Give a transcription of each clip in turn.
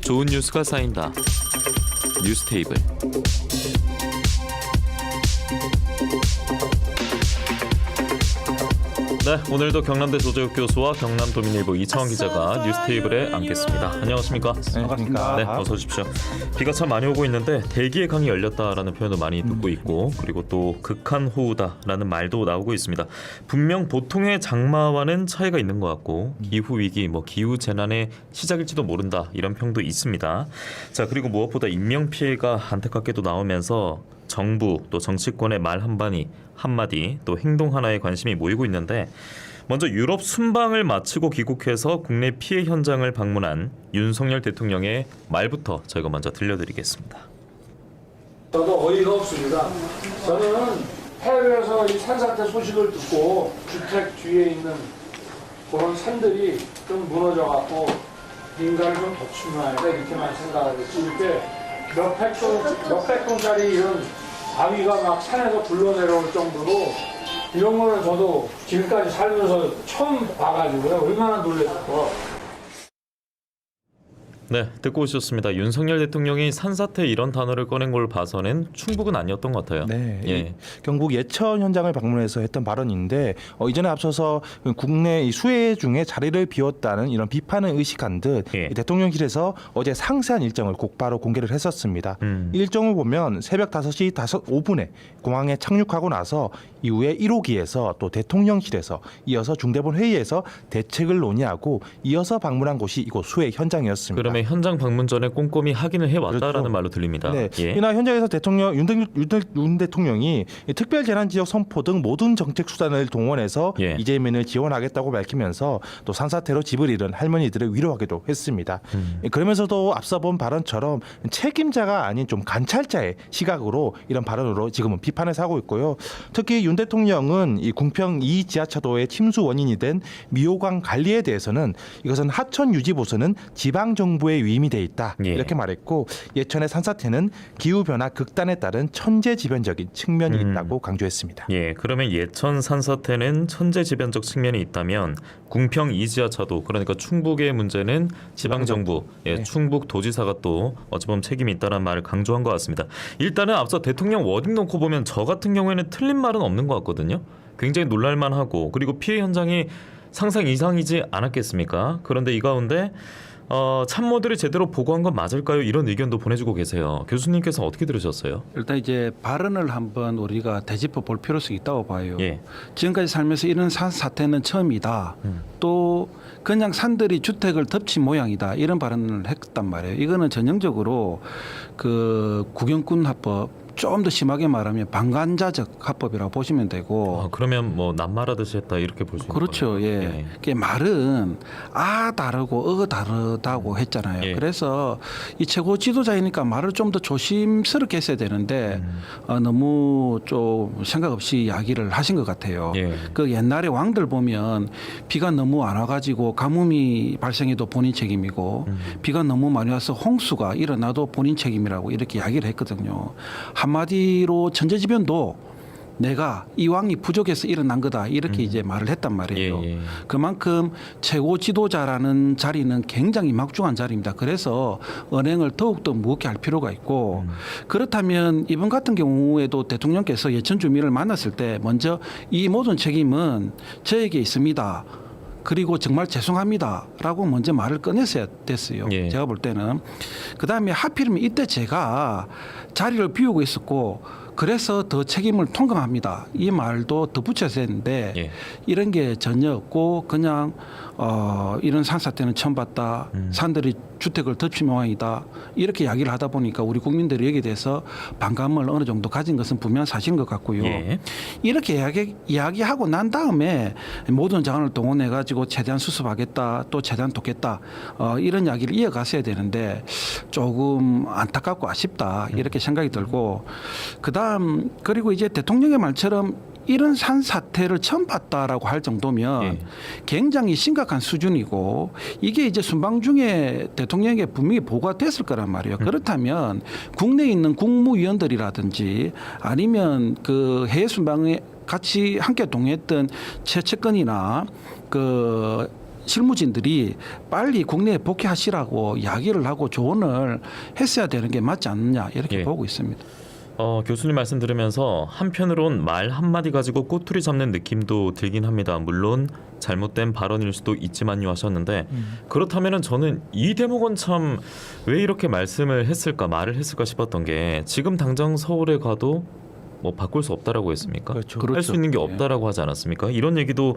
좋은 뉴스가 쌓인다. 뉴스 테이블. 네, 오늘도 경남대 조재욱 교수와 경남도민일보 이창원 기자가 뉴스 테이블에 앉겠습니다. 안녕하십니까? 반갑습니다. 네, 어서 오십시오. 비가 참 많이 오고 있는데 대기의 강이 열렸다라는 표현도 많이 듣고 있고, 그리고 또 극한호우다라는 말도 나오고 있습니다. 분명 보통의 장마와는 차이가 있는 것 같고, 기후 위기, 기후 재난의 시작일지도 모른다 이런 평도 있습니다. 자, 그리고 무엇보다 인명 피해가 안타깝게도 나오면서 정부 또 정치권의 말 한마디 또 행동 하나에 관심이 모이고 있는데, 먼저 유럽 순방을 마치고 귀국해서 국내 피해 현장을 방문한 윤석열 대통령의 말부터 저희가 먼저 들려드리겠습니다. 저도 어이가 없습니다. 저는 해외에서 이 산사태 소식을 듣고 주택 뒤에 있는 그런 산들이 좀 무너져갖고 인간을 좀 도충해야 돼 이렇게만 생각을 했지. 이렇게 몇백 톤짜리 이런 바위가 막 산에서 굴러내려올 정도로 이런 거는 저도 지금까지 살면서 처음 봐가지고요. 얼마나 놀랐을까. 네, 듣고 오셨습니다. 윤석열 대통령이 산사태 이런 단어를 꺼낸 걸 봐서는 충북은 아니었던 것 같아요. 네, 예. 경북 예천 현장을 방문해서 했던 발언인데 이전에 앞서서 국내 수해 중에 자리를 비웠다는 이런 비판을 의식한 듯 예. 대통령실에서 어제 상세한 일정을 곧바로 공개를 했었습니다. 일정을 보면 새벽 5시 5분에 공항에 착륙하고 나서 이후에 1호기에서 또 대통령실에서 이어서 중대본 회의에서 대책을 논의하고 이어서 방문한 곳이 이곳 수해 현장이었습니다. 그러면 현장 방문 전에 꼼꼼히 확인을 해왔다라는 그렇죠. 말로 들립니다. 네. 예. 이날 현장에서 윤 대통령이 특별재난지역 선포 등 모든 정책 수단을 동원해서 예. 이재민을 지원하겠다고 밝히면서 또 산사태로 집을 잃은 할머니들을 위로하기도 했습니다. 그러면서도 앞서 본 발언처럼 책임자가 아닌 좀 관찰자의 시각으로 이런 발언으로 지금은 비판을 사고 있고요. 특히 윤 대통령은 이 궁평 2 지하차도의 침수 원인이 된 미호강 관리에 대해서는 이것은 하천 유지 보수는 지방 정부의 위임이 돼 있다 예. 이렇게 말했고, 예천의 산사태는 기후 변화 극단에 따른 천재지변적인 측면이 있다고 강조했습니다. 예, 그러면 예천 산사태는 천재지변적 측면이 있다면 궁평 이지하차도, 그러니까 충북의 문제는 지방정부, 네. 충북 도지사가 또 어찌 보면 책임이 있다는 말을 강조한 것 같습니다. 일단은 앞서 대통령 워딩 놓고 보면 저 같은 경우에는 틀린 말은 없는 것 같거든요. 굉장히 놀랄만하고, 그리고 피해 현장이 상상 이상이지 않았겠습니까? 그런데 이 가운데 참모들이 제대로 보고한 건 맞을까요? 이런 의견도 보내주고 계세요. 교수님께서 어떻게 들으셨어요? 일단 이제 발언을 한번 우리가 되짚어 볼 필요성이 있다고 봐요. 예. 지금까지 살면서 이런 사태는 처음이다. 또 그냥 산들이 주택을 덮친 모양이다. 이런 발언을 했단 말이에요. 이거는 전형적으로 그 구경꾼 합법, 좀 더 심하게 말하면 방관자적 합법이라고 보시면 되고. 그러면 낱말하듯이 했다 이렇게 볼 수 있는 그렇죠. 거예요? 예. 그 말은 다르고 다르다고 했잖아요. 예. 그래서 이 최고 지도자이니까 말을 좀 더 조심스럽게 했어야 되는데 너무 좀 생각 없이 이야기를 하신 것 같아요. 예. 그 옛날에 왕들 보면 비가 너무 안 와가지고 가뭄이 발생해도 본인 책임이고 비가 너무 많이 와서 홍수가 일어나도 본인 책임이라고 이렇게 이야기를 했거든요. 한마디로 천재지변도 내가 이 왕이 부족해서 일어난 거다 이렇게 이제 말을 했단 말이에요. 예. 그만큼 최고 지도자라는 자리는 굉장히 막중한 자리입니다. 그래서 언행을 더욱더 무겁게 할 필요가 있고, 그렇다면 이번 같은 경우에도 대통령께서 예천 주민을 만났을 때 먼저 이 모든 책임은 저에게 있습니다. 그리고 정말 죄송합니다라고 먼저 말을 꺼냈어야 됐어요. 예. 제가 볼 때는. 그다음에 하필이면 이때 제가 자리를 비우고 있었고 그래서 더 책임을 통감합니다. 이 말도 덧붙여서 했는데 예. 이런 게 전혀 없고 그냥 이런 산사태는 처음 봤다. 산들이 주택을 덮친 모양이다. 이렇게 이야기를 하다 보니까 우리 국민들이 여기에 대해서 반감을 어느 정도 가진 것은 분명 사실인 것 같고요. 예. 이렇게 이야기하고 난 다음에 모든 자원을 동원해 가지고 최대한 수습하겠다. 또 최대한 돕겠다. 이런 이야기를 이어갔어야 되는데 조금 안타깝고 아쉽다. 이렇게 생각이 들고, 그리고 이제 대통령의 말처럼 이런 산사태를 처음 봤다라고 할 정도면 예. 굉장히 심각한 수준이고 이게 이제 순방 중에 대통령에게 분명히 보고가 됐을 거란 말이에요. 그렇다면 국내에 있는 국무위원들이라든지 아니면 그 해외 순방에 같이 함께 동행했던 최측근이나 그 실무진들이 빨리 국내에 복귀하시라고 이야기를 하고 조언을 했어야 되는 게 맞지 않느냐 이렇게 예. 보고 있습니다. 교수님 말씀 들으면서 한편으론 말 한마디 가지고 꼬투리 잡는 느낌도 들긴 합니다. 물론 잘못된 발언일 수도 있지만요 하셨는데 그렇다면은 저는 이 대목은 참 왜 이렇게 말씀을 했을까 말을 했을까 싶었던 게 지금 당장 서울에 가도 뭐 바꿀 수 없다라고 했습니까? 그렇죠. 할 수 그렇죠. 있는 게 예. 없다라고 하지 않았습니까? 이런 얘기도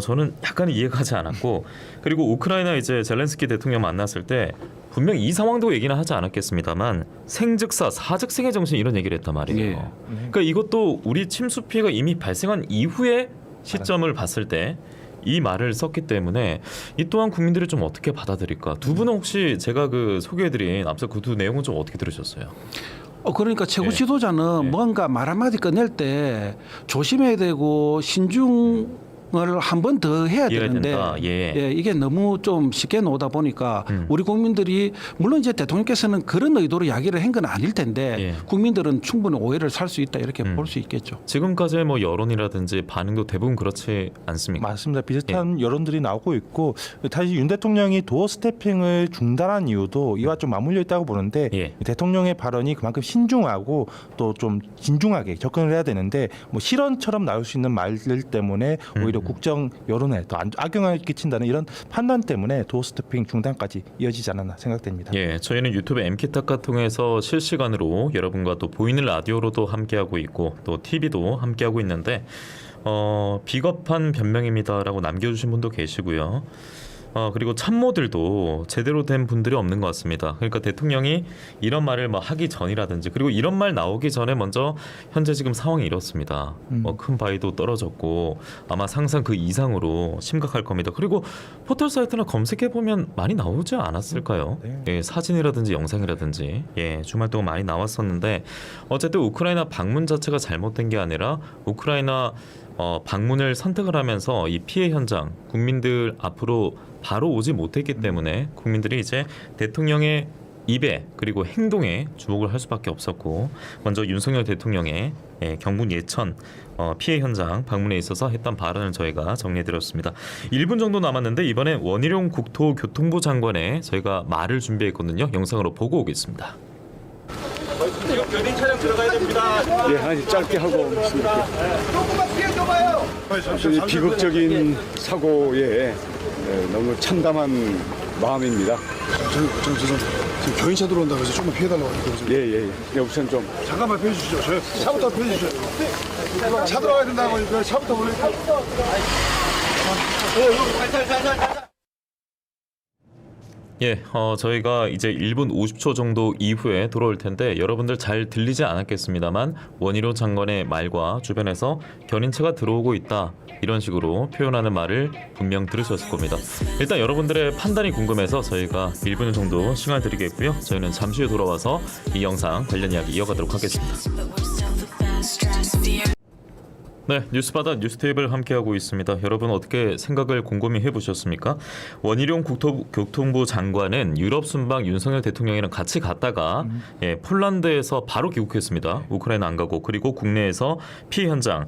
저는 약간 이해가 가지 않았고 그리고 우크라이나 이제 젤렌스키 대통령 만났을 때 분명 이 상황도 얘기는 하지 않았겠습니다만 생즉사 사즉생의 정신 이런 얘기를 했단 말이에요. 예. 그러니까 이것도 우리 침수 피해가 이미 발생한 이후의 시점을 봤을 때 이 말을 썼기 때문에 이 또한 국민들이 좀 어떻게 받아들일까? 두 분은 혹시 제가 그 소개해드린 앞서 그 두 내용은 좀 어떻게 들으셨어요? 그러니까 최고 예. 지도자는 예. 뭔가 말 한마디 꺼낼 때 조심해야 되고 신중을 한 번 더 해야 이해가 되는데 된다. 예. 이게 너무 좀 쉽게 나오다 보니까 우리 국민들이 물론 이제 대통령께서는 그런 의도로 이야기를 한 건 아닐 텐데 예. 국민들은 충분히 오해를 살 수 있다 이렇게 볼 수 있겠죠. 지금까지의 뭐 여론이라든지 반응도 대부분 그렇지 않습니까? 맞습니다. 비슷한 여론들이 나오고 있고 사실 윤 대통령이 도어 스태핑을 중단한 이유도 이와 좀 맞물려 있다고 보는데 예. 대통령의 발언이 그만큼 신중하고 또 좀 진중하게 접근을 해야 되는데 뭐 실언처럼 나올 수 있는 말들 때문에 오히려 국정 여론에 더 악영향을 끼친다는 이런 판단 때문에 도어 스태핑 중단까지 이어지지 않았나 생각됩니다. 예, 저희는 유튜브 MK타카 통해서 실시간으로 여러분과 또 보이는 라디오로도 함께하고 있고 또 TV도 함께하고 있는데 비겁한 변명입니다라고 남겨주신 분도 계시고요. 그리고 참모들도 제대로 된 분들이 없는 것 같습니다. 그러니까 대통령이 이런 말을 뭐 하기 전이라든지 그리고 이런 말 나오기 전에 먼저 현재 지금 상황이 이렇습니다. 큰 바위도 떨어졌고 아마 상상 그 이상으로 심각할 겁니다. 그리고 포털 사이트나 검색해 보면 많이 나오지 않았을까요? 네. 예, 사진이라든지 영상이라든지 주말 동안 많이 나왔었는데 어쨌든 우크라이나 방문 자체가 잘못된 게 아니라 우크라이나 방문을 선택을 하면서 이 피해 현장 국민들 앞으로 바로 오지 못했기 때문에 국민들이 이제 대통령의 입에 그리고 행동에 주목을 할 수밖에 없었고 먼저 윤석열 대통령의 경북 예천 피해 현장 방문에 있어서 했던 발언을 저희가 정리해드렸습니다. 1분 정도 남았는데 이번에 원희룡 국토교통부 장관의 저희가 말을 준비했거든요. 영상으로 보고 오겠습니다. 지금 견인 차량 들어가야 됩니다. 예, 하나씩 짧게 하고 있습니다. 조금만 피해줘봐요. 이 비극적인 사고에 너무 참담한 마음입니다. 저는 지금 견인차 들어온다고 해서 조금만 피해달라고 하니까 예. 네, 우선 좀 잠깐만 펴주시죠. 저 차부터 펴주시죠. 차 들어가야 된다고 하니까 차부터 올릴게요. 저희가 이제 1분 50초 정도 이후에 돌아올 텐데 여러분들 잘 들리지 않았겠습니다만 원희룡 장관의 말과 주변에서 견인차가 들어오고 있다 이런 식으로 표현하는 말을 분명 들으셨을 겁니다. 일단 여러분들의 판단이 궁금해서 저희가 1분 정도 시간을 드리겠고요. 저희는 잠시 후에 돌아와서 이 영상 관련 이야기 이어가도록 하겠습니다. 네, 뉴스바다 뉴스테이블 함께하고 있습니다. 여러분 어떻게 생각을 곰곰이 해보셨습니까? 원희룡 국토교통부 장관은 유럽 순방 윤석열 대통령이랑 같이 갔다가 폴란드에서 바로 귀국했습니다. 우크라이나 안 가고 그리고 국내에서 피해 현장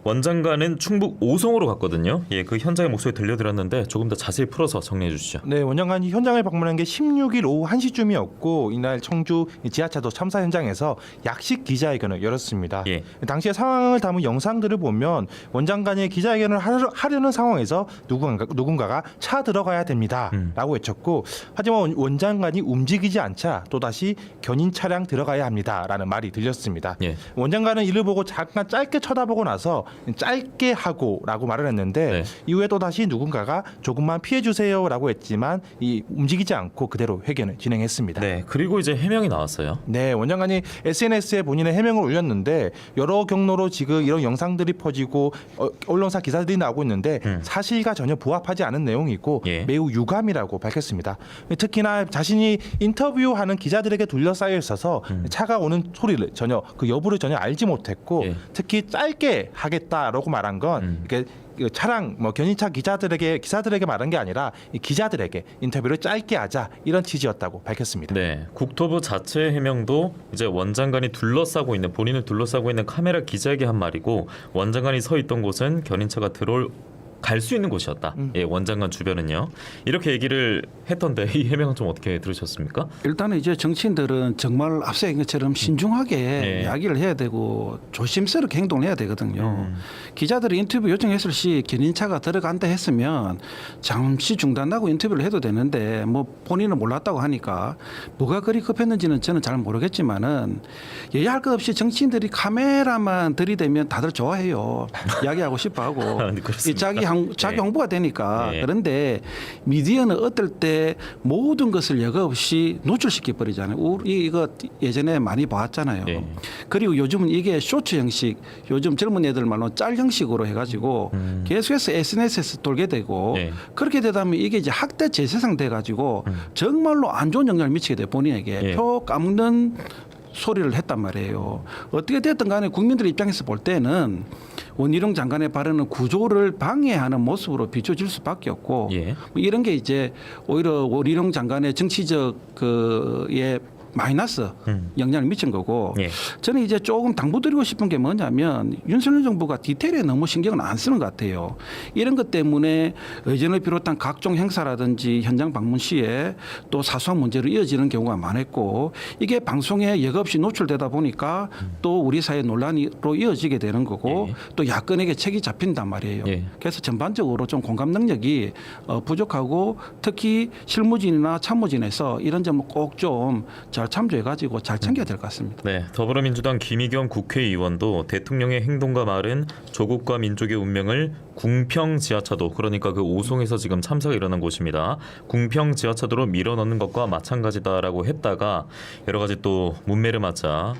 원장관은 충북 오송으로 갔거든요. 그 현장의 목소리 들려드렸는데 조금 더 자세히 풀어서 정리해 주시죠. 네, 원장관이 현장을 방문한 게 16일 오후 1시쯤이었고 이날 청주 지하차도 참사 현장에서 약식 기자회견을 열었습니다. 예. 당시의 상황을 담은 영상들을 보면 원장관이 기자회견을 하려는 상황에서 누군가가 차 들어가야 됩니다 라고 외쳤고 하지만 원장관이 움직이지 않자 또다시 견인 차량 들어가야 합니다 라는 말이 들렸습니다. 예. 원장관은 이를 보고 잠깐 짧게 쳐다보고 나서 짧게 하고라고 말을 했는데 네. 이후에 또 다시 누군가가 조금만 피해 주세요라고 했지만 이 움직이지 않고 그대로 회견을 진행했습니다. 네, 그리고 이제 해명이 나왔어요. 네, 원장관이 SNS에 본인의 해명을 올렸는데 여러 경로로 지금 이런 영상들이 퍼지고 언론사 기사들이 나오고 있는데 사실과 전혀 부합하지 않은 내용이고 예. 매우 유감이라고 밝혔습니다. 특히나 자신이 인터뷰하는 기자들에게 둘러싸여 있어서 차가 오는 소리를 전혀 그 여부를 전혀 알지 못했고 예. 특히 짧게 하겠다라고 말한 건 이게 차량 견인차 기사들에게 말한 게 아니라 이 기자들에게 인터뷰를 짧게 하자 이런 취지였다고 밝혔습니다. 네, 국토부 자체 해명도 이제 원장관이 둘러싸고 있는 본인을 둘러싸고 있는 카메라 기자에게 한 말이고 원장관이 서 있던 곳은 견인차가 갈 수 있는 곳이었다. 예, 원장관 주변은요. 이렇게 얘기를 했던데 이 해명은 좀 어떻게 들으셨습니까? 일단은 이제 정치인들은 정말 앞서 얘기한 것처럼 신중하게 네. 이야기를 해야 되고 조심스럽게 행동을 해야 되거든요. 기자들이 인터뷰 요청했을 시 견인차가 들어간다 했으면 잠시 중단하고 인터뷰를 해도 되는데 뭐 본인은 몰랐다고 하니까 뭐가 그리 급했는지는 저는 잘 모르겠지만은 예의할 것 없이 정치인들이 카메라만 들이대면 다들 좋아해요. 이야기하고 싶어하고 네, 그렇습니다. 자기 홍보가 되니까. 네. 그런데 미디어는 어떨 때 모든 것을 여과 없이 노출시켜 버리잖아요. 우리 이거 예전에 많이 봤잖아요. 네. 그리고 요즘은 이게 쇼츠 형식, 요즘 젊은 애들 말로 짤 형식으로 해가지고 계속해서 SNS에서 돌게 되고 네. 그렇게 되다 보면 이게 이제 학대 제세상 돼가지고 정말로 안 좋은 영향을 미치게 돼 본인에게 네. 표 까먹는 소리를 했단 말이에요. 어떻게 됐든 간에 국민들 입장에서 볼 때는 원희룡 장관의 발언은 구조를 방해하는 모습으로 비춰질 수밖에 없고 예. 뭐 이런 게 이제 오히려 원희룡 장관의 정치적 그의 마이너스 영향을 미친 거고 예. 저는 이제 조금 당부드리고 싶은 게 뭐냐면 윤석열 정부가 디테일에 너무 신경을 안 쓰는 것 같아요. 이런 것 때문에 의전을 비롯한 각종 행사라든지 현장 방문 시에 또 사소한 문제로 이어지는 경우가 많았고 이게 방송에 여과 없이 노출되다 보니까 또 우리 사회 논란으로 이어지게 되는 거고 예. 또 야권에게 책이 잡힌단 말이에요. 예. 그래서 전반적으로 좀 공감 능력이 부족하고 특히 실무진이나 참모진에서 이런 점을 꼭 좀 잘 참조해가지고 잘 챙겨야 될 것 같습니다. 네, 더불어민주당 김의겸 국회의원도 대통령의 행동과 말은 조국과 민족의 운명을 궁평 지하차도, 그러니까 그 오송에서 지금 참사가 일어난 곳입니다. 궁평 지하차도로 밀어넣는 것과 마찬가지다라고 했다가 여러 가지 또 문매를 맞자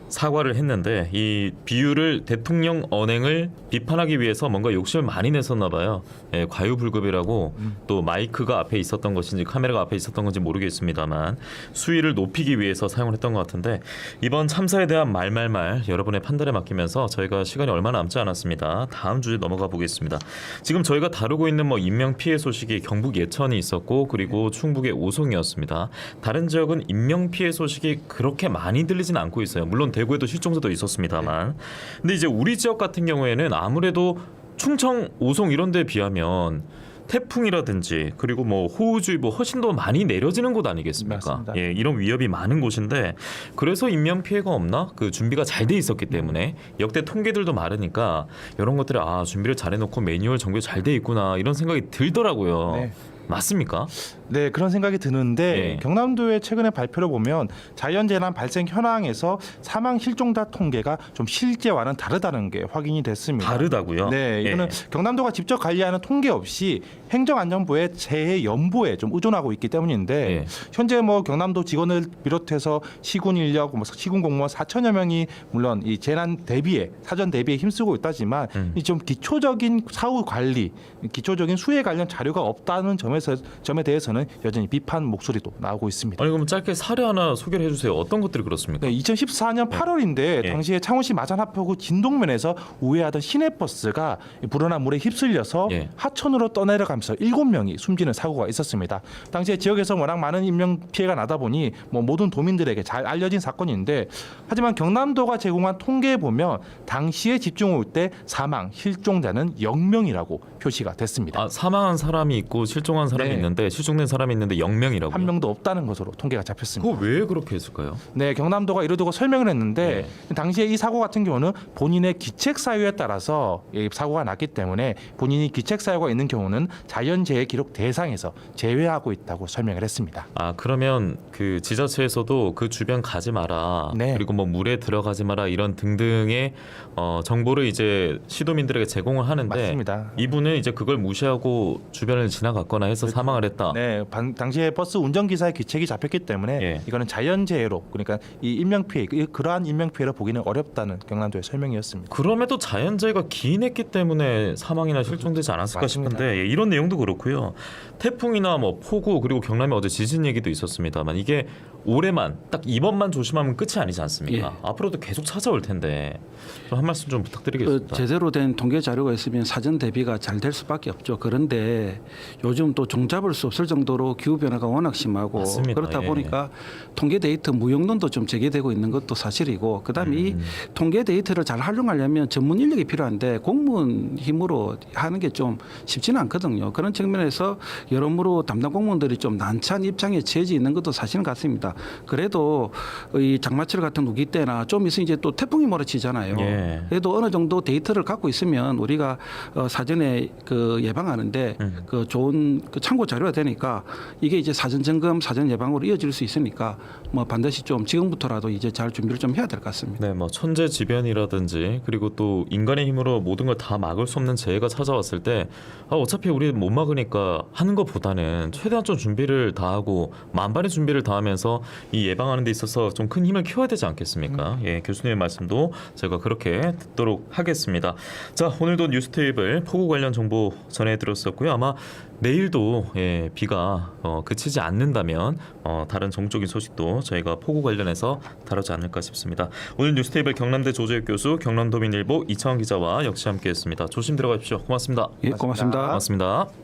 사과를 했는데 이 비유를 대통령 언행을 비판하기 위해서 뭔가 욕심을 많이 냈었나 봐요. 예, 과유불급이라고 또 마이크가 앞에 있었던 것인지 카메라가 앞에 있었던 건지 모르겠습니다만 수위를 높이기 위해서 사용을 했던 것 같은데 이번 참사에 대한 말말말 여러분의 판단에 맡기면서 저희가 시간이 얼마 남지 않았습니다. 다음 주제 넘어가 보겠습니다. 지금 저희가 다루고 있는 인명 피해 소식이 경북 예천이 있었고 그리고 충북의 오송이었습니다. 다른 지역은 인명 피해 소식이 그렇게 많이 들리진 않고 있어요. 물론 대구에도 실종자도 있었습니다만. 근데 이제 우리 지역 같은 경우에는 아무래도 충청, 오송 이런 데에 비하면 태풍이라든지 그리고 호우주의보 훨씬 더 많이 내려지는 곳 아니겠습니까? 맞습니다. 예, 이런 위협이 많은 곳인데 그래서 인명 피해가 없나? 그 준비가 잘 돼 있었기 때문에 역대 통계들도 많으니까 이런 것들이 준비를 잘 해놓고 매뉴얼 정비 잘 돼 있구나 이런 생각이 들더라고요. 네. 맞습니까? 네, 그런 생각이 드는데 예. 경남도의 최근의 발표를 보면 자연재난 발생 현황에서 사망 실종자 통계가 좀 실제와는 다르다는 게 확인이 됐습니다. 다르다고요? 네, 이거는 예. 경남도가 직접 관리하는 통계 없이 행정안전부의 재해 연보에 좀 의존하고 있기 때문인데 예. 현재 경남도 직원을 비롯해서 시군 인력, 시군 공무원 4천여 명이 물론 이 재난 대비에 사전 대비에 힘쓰고 있다지만 이 좀 기초적인 사후 관리, 기초적인 수해 관련 자료가 없다는 점에 대해서는 여전히 비판 목소리도 나오고 있습니다. 아니 그럼 짧게 사례 하나 소개를 해주세요. 어떤 것들이 그렇습니까? 네, 2014년 8월인데 예. 당시에 창원시 마산하포구 진동면에서 우회하던 시내버스가 불어난 물에 휩쓸려서 예. 하천으로 떠내려가면서 7명이 숨지는 사고가 있었습니다. 당시에 지역에서 워낙 많은 인명 피해가 나다 보니 모든 도민들에게 잘 알려진 사건인데 하지만 경남도가 제공한 통계에 보면 당시에 집중 올 때 사망, 실종자는 0명이라고 표시가 됐습니다. 사망한 사람이 있고 실종한 사망한 사람이 네. 있는데 실종된 사람이 있는데 0명이라고요? 한 명도 없다는 것으로 통계가 잡혔습니다. 그거 왜 그렇게 했을까요? 네, 경남도가 이를 두고 설명을 했는데 당시에 이 사고 같은 경우는 본인의 기책 사유에 따라서 이 사고가 났기 때문에 본인이 기책 사유가 있는 경우는 자연재해 기록 대상에서 제외하고 있다고 설명을 했습니다. 아 그러면 그 지자체에서도 그 주변 가지 마라 네. 그리고 뭐 물에 들어가지 마라 이런 등등의 정보를 이제 시도민들에게 제공을 하는데 맞습니다. 이분은 이제 그걸 무시하고 주변을 지나갔거나 해서 사망을 했다. 네, 당시에 버스 운전기사의 기책이 잡혔기 때문에 예. 이거는 자연재해로 그러니까 이 인명피해 그러한 인명피해를 보기는 어렵다는 경남도의 설명이었습니다. 그럼에도 자연재해가 기인했기 때문에 사망이나 실종되지 않았을까 맞습니다. 싶은데 예, 이런 내용도 그렇고요. 태풍이나 뭐 폭우 그리고 경남에 어제 지진 얘기도 있었습니다만 이게 올해만 딱 이번만 조심하면 끝이 아니지 않습니까? 예. 앞으로도 계속 찾아올 텐데 좀 한 말씀 좀 부탁드리겠습니다. 제대로 된 통계 자료가 있으면 사전 대비가 잘 될 수밖에 없죠. 그런데 요즘 또 종잡을 수 없을 정도로 기후 변화가 워낙 심하고 맞습니다. 그렇다 예. 보니까 통계 데이터 무용론도 좀 제기되고 있는 것도 사실이고 그다음에 이 통계 데이터를 잘 활용하려면 전문 인력이 필요한데 공무원 힘으로 하는 게 좀 쉽지는 않거든요. 그런 측면에서 여러모로 담당 공무원들이 좀 난처한 입장에 처해져 있는 것도 사실은 같습니다. 그래도 이 장마철 같은 우기 때나 좀 있으면 이제 또 태풍이 몰아치잖아요. 예. 그래도 어느 정도 데이터를 갖고 있으면 우리가 사전에 그 예방하는데 그 좋은 그 참고 자료가 되니까 이게 이제 사전 점검, 사전 예방으로 이어질 수 있으니까 뭐 반드시 좀 지금부터라도 이제 잘 준비를 좀 해야 될 것 같습니다. 네, 뭐 천재지변이라든지 그리고 또 인간의 힘으로 모든 걸 다 막을 수 없는 재해가 찾아왔을 때 어차피 우리 못 막으니까 하는 것보다는 최대한 좀 준비를 다하고 만반의 준비를 다하면서 이 예방하는 데 있어서 좀 큰 힘을 키워야 되지 않겠습니까? 예, 교수님의 말씀도 제가 그렇게 듣도록 하겠습니다. 자, 오늘도 뉴스테이블 폭우 관련 정보 전해드렸었고요. 아마 내일도 예, 비가 그치지 않는다면 다른 정적인 소식도 저희가 폭우 관련해서 다루지 않을까 싶습니다. 오늘 뉴스테이블 경남대 조재욱 교수, 경남도민일보 이창원 기자와 역시 함께했습니다. 조심 들어가십시오. 고맙습니다. 예, 고맙습니다. 고맙습니다.